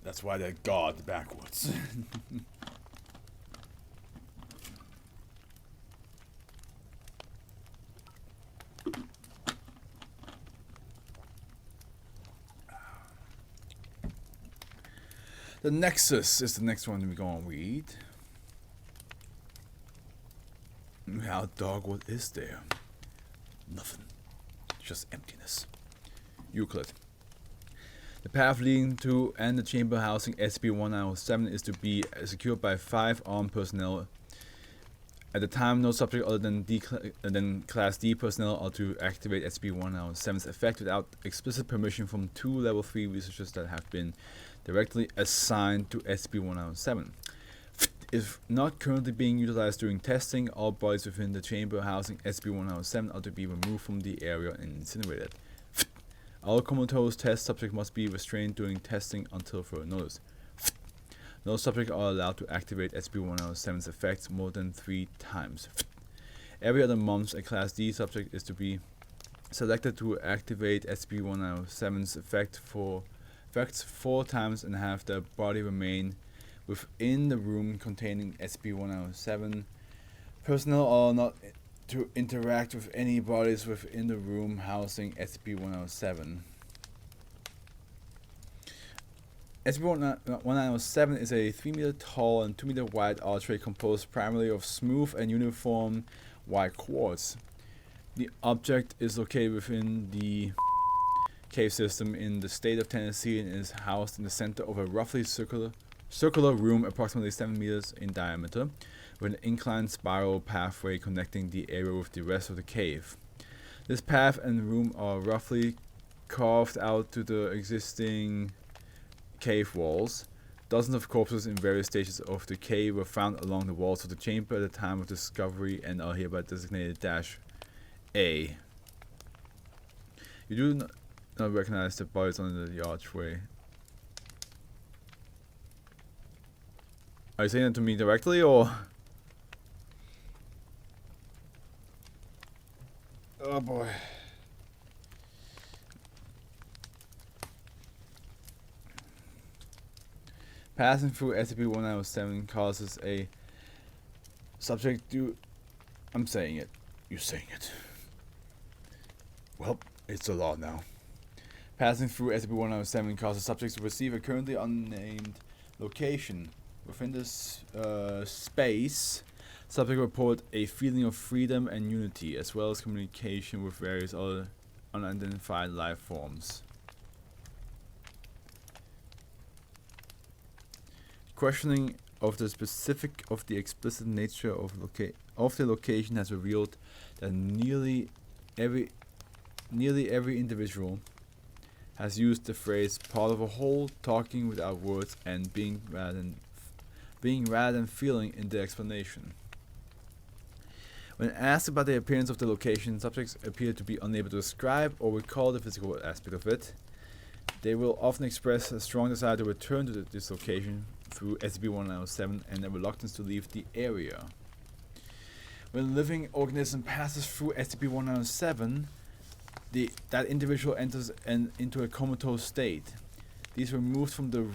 That's why they're God backwards. The Nexus is the next one we're gonna read. How dog, what is there? Nothing. Just emptiness. Euclid. The path leading to and the chamber housing SCP-1907 is to be secured by 5 armed personnel. At the time, no subject other than Class D personnel are to activate SCP-1907's effect without explicit permission from 2 Level 3 researchers that have been directly assigned to SCP-1907. If not currently being utilized during testing, all bodies within the chamber housing SCP-1907 are to be removed from the area and incinerated. All comatose test subjects must be restrained during testing until further notice. No subjects are allowed to activate SCP-1907's effects more than 3 times. Every other month, a Class D subject is to be selected to activate SCP-1907's effects 4 times and have their body remain within the room containing SCP-1907. Personnel are not to interact with any bodies within the room housing SCP-1907. SCP-1907 is a 3-meter tall and 2-meter wide archway composed primarily of smooth and uniform white quartz. The object is located within the cave system in the state of Tennessee and is housed in the center of a roughly circular room approximately 7 meters in diameter, with an inclined spiral pathway connecting the area with the rest of the cave. This path and room are roughly carved out to the existing cave walls. Dozens of corpses in various stages of the cave were found along the walls of the chamber at the time of discovery and are hereby designated -A. You do not recognize the bodies under the archway. Are you saying that to me directly, or? Oh boy. Passing through SCP-1907 causes a subject to... I'm saying it. You're saying it. Well, it's the law now. Passing through SCP-1907 causes subjects to receive a currently unnamed location. Within this space, subjects report a feeling of freedom and unity, as well as communication with various other unidentified life forms. Questioning of the explicit nature of the location has revealed that nearly every individual has used the phrase "part of a whole," talking without words, and being rather than feeling in the explanation. When asked about the appearance of the location, subjects appear to be unable to describe or recall the physical aspect of it. They will often express a strong desire to return to this location through SCP-1907 and a reluctance to leave the area. When a living organism passes through SCP-1907, that individual enters into a comatose state. These were removed from the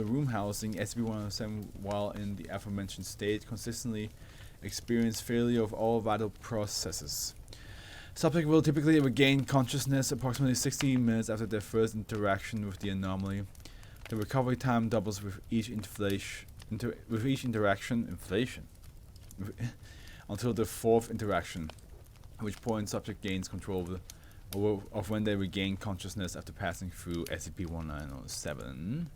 room housing SCP-1907 while in the aforementioned state consistently experience failure of all vital processes. Subject will typically regain consciousness approximately 60 minutes after their first interaction with the anomaly. The recovery time doubles with each interaction until the 4th interaction, at which point subject gains control of when they regain consciousness after passing through SCP-1907.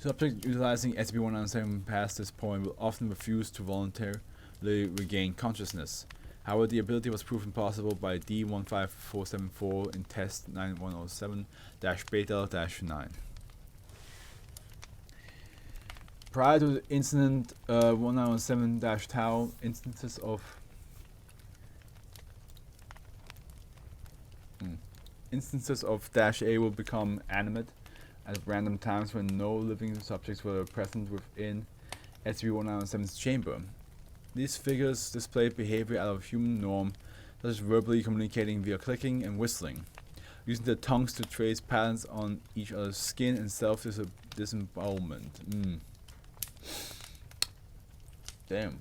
Subject utilizing SCP-1907 past this point will often refuse to voluntarily regain consciousness. However, the ability was proven possible by D15474 in test 9107-Beta-9. Prior to the incident 1907-Tau, instances of -A will become animate at random times when no living subjects were present within SCP-1907's chamber. These figures display behavior out of human norm, such as verbally communicating via clicking and whistling. using their tongues to trace patterns on each other's skin and self-disembowelment. Damn.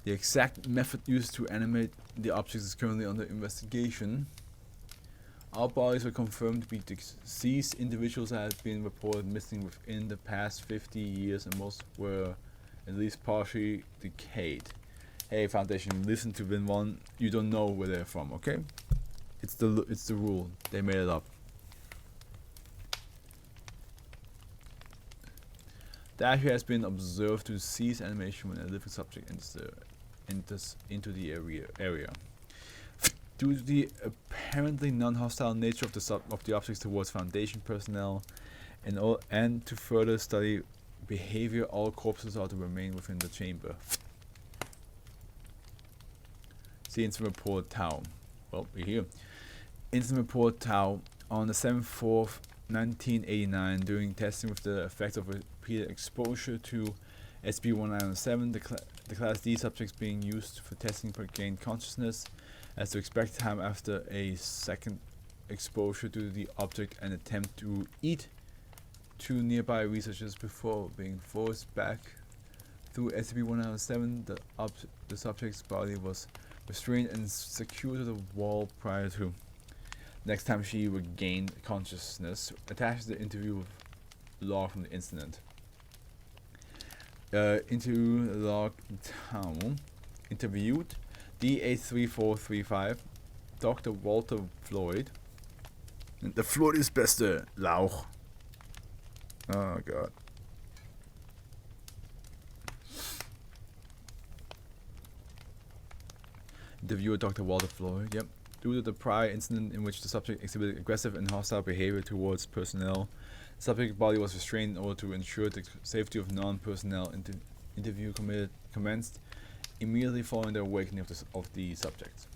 The exact method used to animate the objects is currently under investigation. All bodies were confirmed to be deceased individuals that had been reported missing within the past 50 years, and most were at least partially decayed. Hey, Foundation, listen to Win One. You don't know where they're from, okay? It's the rule. They made it up. The issue has been observed to cease animation when a living subject enters into the area. Due to the apparently non-hostile nature of the objects towards Foundation personnel, and to further study behavior, all corpses are to remain within the chamber. See Incident Report Tau. Well, we're here. Incident Report Tau. On the 7th, 1989, during testing with the effects of repeated exposure to SCP-1907, the Class D subjects being used for testing gained consciousness. As to expect, time after a second exposure to the object, an attempt to eat two nearby researchers before being forced back through SCP-1907. The subject's body was restrained and secured to the wall prior to. Next time she regained consciousness, attached the interview log from the incident. Interview log interviewed D83435 Dr. Walter Floyd. The Floyd is beste Lauch. Oh god. Interviewer Dr. Walter Floyd. Yep. Due to the prior incident in which the subject exhibited aggressive and hostile behavior towards personnel, the subject's body was restrained in order to ensure the safety of non-personnel. Interview commenced immediately following the awakening of the subject.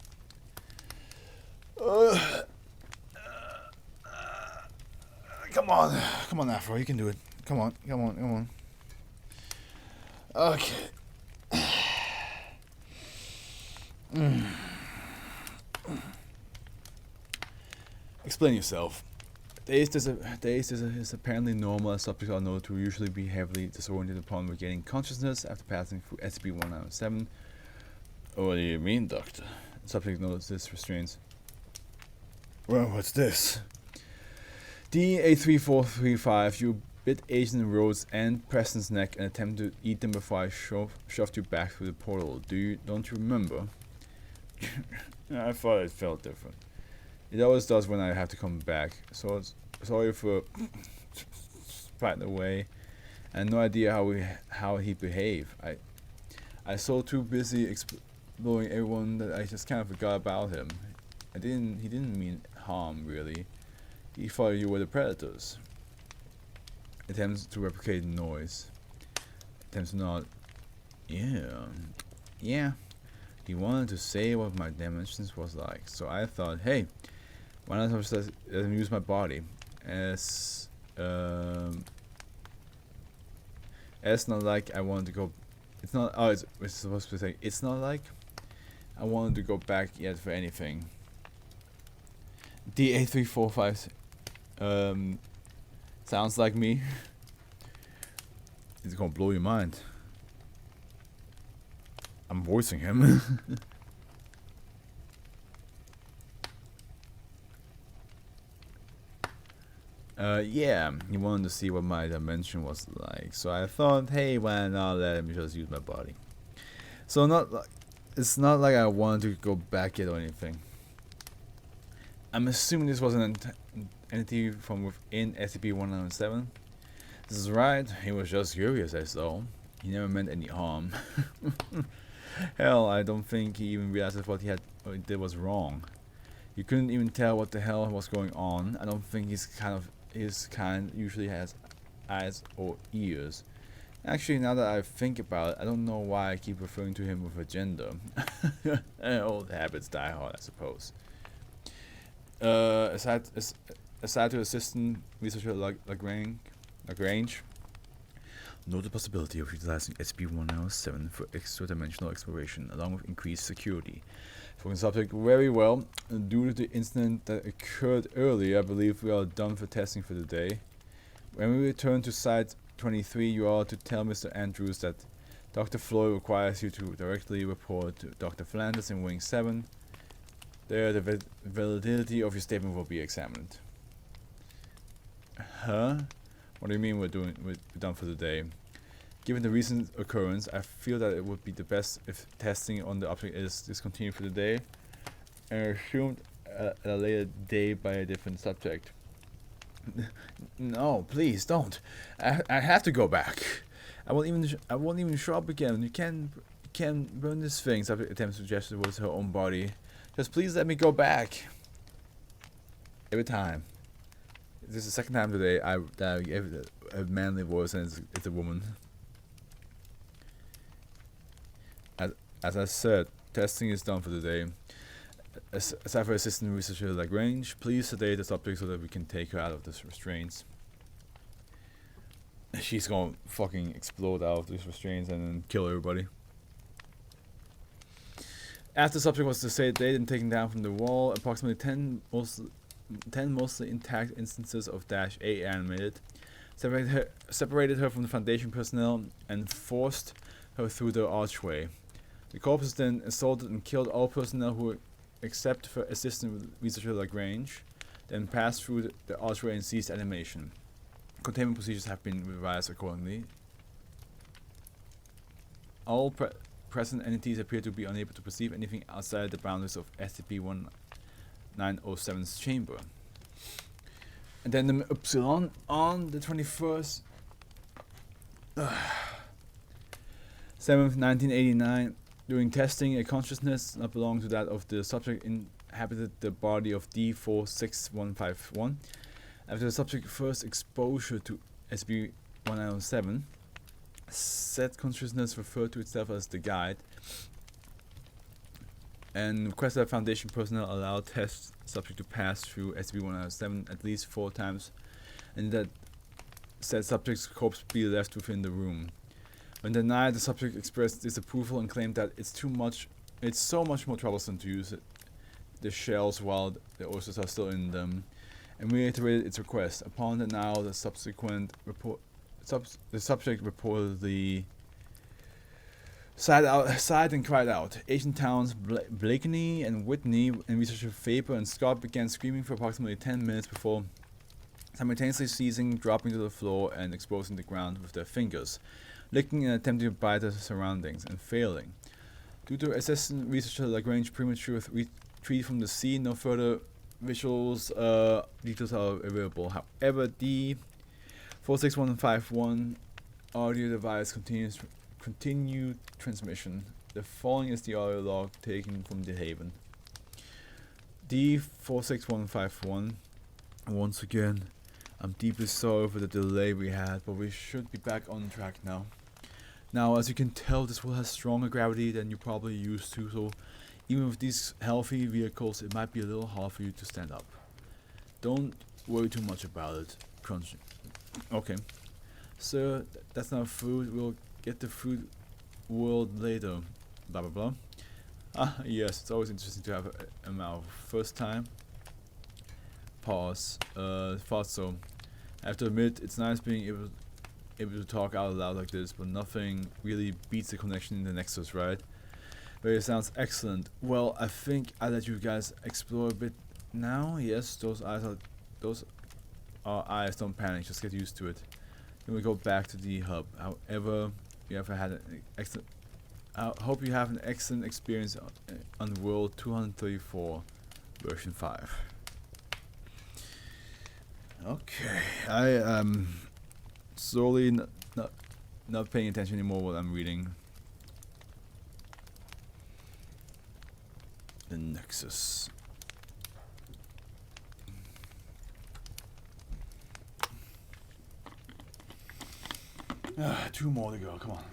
Come on, Afro, you can do it. Come on. Okay. Explain yourself. Days is apparently normal, as subjects are known to usually be heavily disoriented upon regaining consciousness after passing through SCP-1907. What do you mean, Doctor? The subject notices restraints. Well, what's this? D83435, you bit Agent Rhodes and Preston's neck and attempted to eat them before I shoved you back through the portal. Don't you remember? I thought it felt different. It always does when I have to come back. So sorry for fighting away. I had no idea how he behaved. I so too busy exploring everyone that I just kind of forgot about him. He didn't mean harm really. He thought you were the predators. Attempts to replicate noise. Attempts not. Yeah. He wanted to say what my dimensions was like, so I thought, hey, why not just let him use my body? As not like I wanted to go. It's not. Oh, it's supposed to say. It's not like I wanted to go back yet for anything. D8345. Sounds like me. It's gonna blow your mind. I'm voicing him. Yeah, he wanted to see what my dimension was like, so I thought, hey, why not let him just use my body? So it's not like I wanted to go back yet or anything. I'm assuming this wasn't an entity from within SCP-1907. This is right, he was just curious, that's all. He never meant any harm. Hell, I don't think he even realized that what he did was wrong. You couldn't even tell what the hell was going on. I don't think his kind usually has eyes or ears. Actually, now that I think about it, I don't know why I keep referring to him with a gender. Old habits die hard, I suppose. Aside to Assistant Researcher Lagrange, note the possibility of utilizing SCP-1907 for extra-dimensional exploration, along with increased security. For the subject, very well. Due to the incident that occurred earlier, I believe we are done for testing for the day. When we return to Site 23, you are to tell Mr. Andrews that Dr. Floyd requires you to directly report to Dr. Flanders in Wing 7. There, the validity of your statement will be examined. Huh? What do you mean we're done for the day? Given the recent occurrence, I feel that it would be the best if testing on the object is discontinued for the day and assumed at a later day by a different subject. No, please don't. I have to go back. I won't even show up again. You can burn this thing. Subject attempts to gesture towards her own body. Just please let me go back. Every time. This is the second time today that I gave a manly voice and it's a woman. As I said, testing is done for the day. Aside for Assistant Researcher Lagrange, please sedate the subject so that we can take her out of this restraints. She's gonna fucking explode out of these restraints and then kill everybody. After the subject was sedated and taken down from the wall, approximately 10 mostly intact instances of -A animated, separated her from the Foundation personnel and forced her through the archway. The corpses then assaulted and killed all personnel who, except for Assistant Researcher Lagrange, then passed through the archway and ceased animation. Containment procedures have been revised accordingly. All present entities appear to be unable to perceive anything outside the boundaries of SCP-1907's chamber. And then the Upsilon on the 21st 7th, 1989. During testing, a consciousness not belonging to that of the subject inhabited the body of D46151. After the subject's first exposure to SCP-1907, said consciousness referred to itself as the guide and requested that Foundation personnel allow test subject to pass through SCP-1907 at least 4 times and that said subject's corpse be left within the room. When denied, the subject expressed disapproval and claimed that it's so much more troublesome to use the shells while the oysters are still in them, and reiterated its request. Upon denial, the subject reportedly sighed and cried out. Agent Towns, Blakeney, and Whitney, and researcher Faber and Scott began screaming for approximately 10 minutes before simultaneously seizing, dropping to the floor, and exposing the ground with their fingers, licking and attempting to bite the surroundings, and failing. Due to Assistant Researcher Lagrange premature retreat from the scene, no further visuals details are available. However, the 46151 audio device continued transmission. The following is the audio log taken from the Haven. D46151. Once again, I'm deeply sorry for the delay we had, but we should be back on track now. Now, as you can tell, this will have stronger gravity than you're probably used to, so even with these healthy vehicles, it might be a little hard for you to stand up. Don't worry too much about it. Crunch. Okay. Sir, that's not food. We'll get the food world later. Blah blah blah. Ah, yes, it's always interesting to have a mouth. First time. Pause. Thought so. I have to admit, it's nice being able to talk out loud like this, but nothing really beats the connection in the Nexus, right? But it sounds excellent. Well, I think I'll let you guys explore a bit now. Yes, those eyes, don't panic, just get used to it. Then we go back to the hub. However, you have had an excellent... I hope you have an excellent experience on World 234, version 5. Okay, I am slowly not paying attention anymore while I'm reading. The Nexus. Two more to go, come on.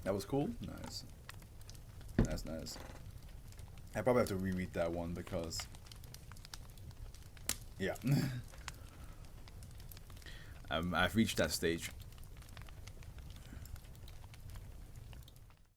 That was cool? Nice. Nice. I probably have to reread that one because... yeah. I've reached that stage.